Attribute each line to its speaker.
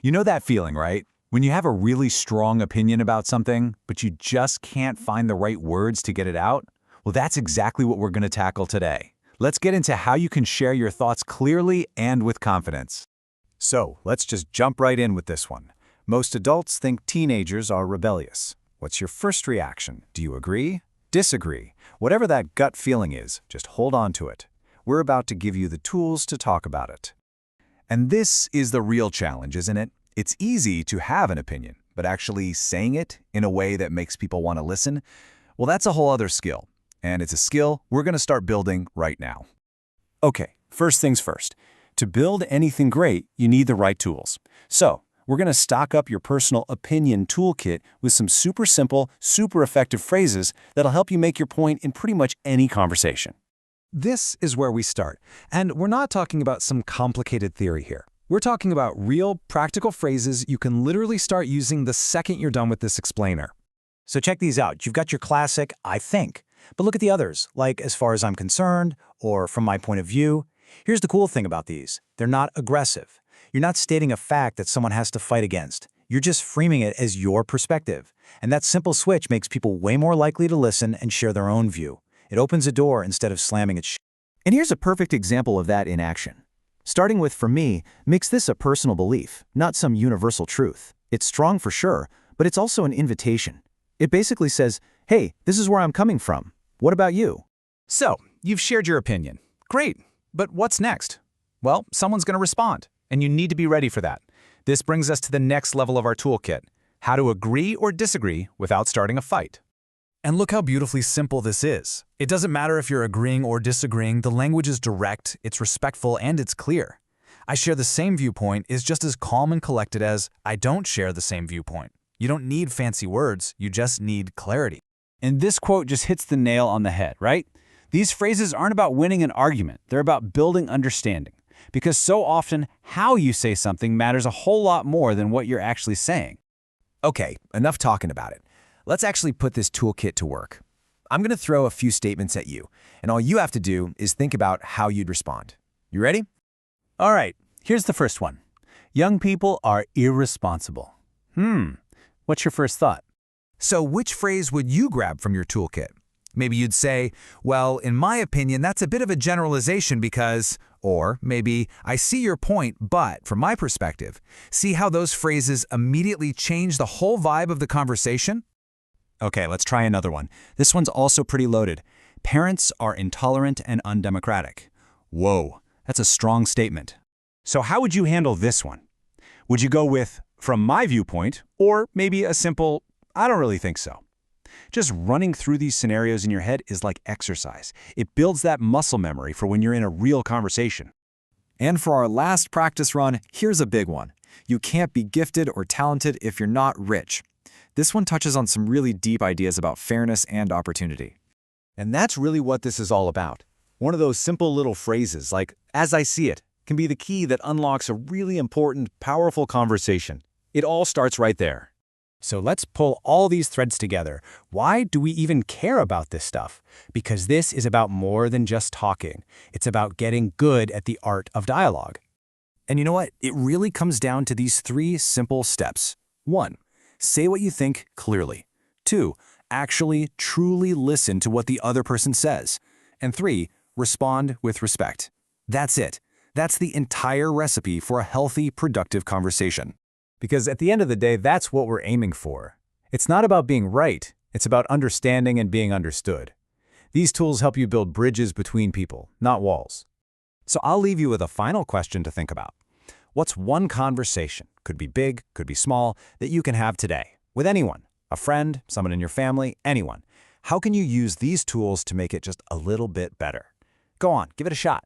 Speaker 1: You know that feeling, right? When you have a really strong opinion about something, but you just can't find the right words to get it out? Well, that's exactly what we're going to tackle today. Let's get into how you can share your thoughts clearly and with confidence.
Speaker 2: So, let's just jump right in with this one. Most adults think teenagers are rebellious. What's your first reaction? Do you agree? Disagree? Whatever that gut feeling is, just hold on to it. We're about to give you the tools to talk about it.
Speaker 1: And this is the real challenge, isn't it? It's easy to have an opinion, but actually saying it in a way that makes people want to listen, well, that's a whole other skill. And it's a skill we're going to start building right now.
Speaker 2: Okay, first things first. To build anything great, you need the right tools. So, we're going to stock up your personal opinion toolkit with some super simple, super effective phrases that'll help you make your point in pretty much any conversation.
Speaker 3: This is where we start, and we're not talking about some complicated theory here. We're talking about real, practical phrases you can literally start using the second you're done with this explainer.
Speaker 4: So check these out. You've got your classic, I think. But look at the others, like as far as I'm concerned, or from my point of view. Here's the cool thing about these. They're not aggressive. You're not stating a fact that someone has to fight against. You're just framing it as your perspective. And that simple switch makes people way more likely to listen and share their own view. It opens a door instead of slamming it shut.
Speaker 5: And here's a perfect example of that in action. Starting with, for me, makes this a personal belief, not some universal truth. It's strong for sure, but it's also an invitation. It basically says, hey, this is where I'm coming from. What about you?
Speaker 1: So, you've shared your opinion. Great, but what's next? Well, someone's going to respond, and you need to be ready for that. This brings us to the next level of our toolkit, how to agree or disagree without starting a fight.
Speaker 3: And look how beautifully simple this is. It doesn't matter if you're agreeing or disagreeing, the language is direct, it's respectful, and it's clear. I share the same viewpoint is just as calm and collected as I don't share the same viewpoint. You don't need fancy words, you just need clarity.
Speaker 2: And this quote just hits the nail on the head, right? These phrases aren't about winning an argument, they're about building understanding. Because so often, how you say something matters a whole lot more than what you're actually saying.
Speaker 6: Okay, enough talking about it. Let's actually put this toolkit to work. I'm going to throw a few statements at you, and all you have to do is think about how you'd respond. You ready?
Speaker 2: All right, here's the first one. Young people are irresponsible. What's your first thought?
Speaker 1: So which phrase would you grab from your toolkit? Maybe you'd say, well, in my opinion, that's a bit of a generalization because, or maybe, I see your point, but from my perspective, see how those phrases immediately change the whole vibe of the conversation?
Speaker 2: Okay, let's try another one. This one's also pretty loaded. Parents are intolerant and undemocratic. Whoa, that's a strong statement. So how would you handle this one? Would you go with, from my viewpoint, or maybe a simple, I don't really think so? Just running through these scenarios in your head is like exercise. It builds that muscle memory for when you're in a real conversation.
Speaker 5: And for our last practice run, here's a big one. You can't be gifted or talented if you're not rich. This one touches on some really deep ideas about fairness and opportunity.
Speaker 6: And that's really what this is all about. One of those simple little phrases like, as I see it, can be the key that unlocks a really important, powerful conversation. It all starts right there.
Speaker 4: So let's pull all these threads together. Why do we even care about this stuff? Because this is about more than just talking. It's about getting good at the art of dialogue.
Speaker 6: And you know what? It really comes down to these 3 simple steps. 1. Say what you think clearly. 2. Actually, truly listen to what the other person says. And 3. Respond with respect. That's it. That's the entire recipe for a healthy, productive conversation.
Speaker 3: Because at the end of the day, that's what we're aiming for. It's not about being right, it's about understanding and being understood. These tools help you build bridges between people, not walls. So I'll leave you with a final question to think about. What's one conversation, could be big, could be small, that you can have today? With anyone, a friend, someone in your family, anyone. How can you use these tools to make it just a little bit better? Go on, give it a shot.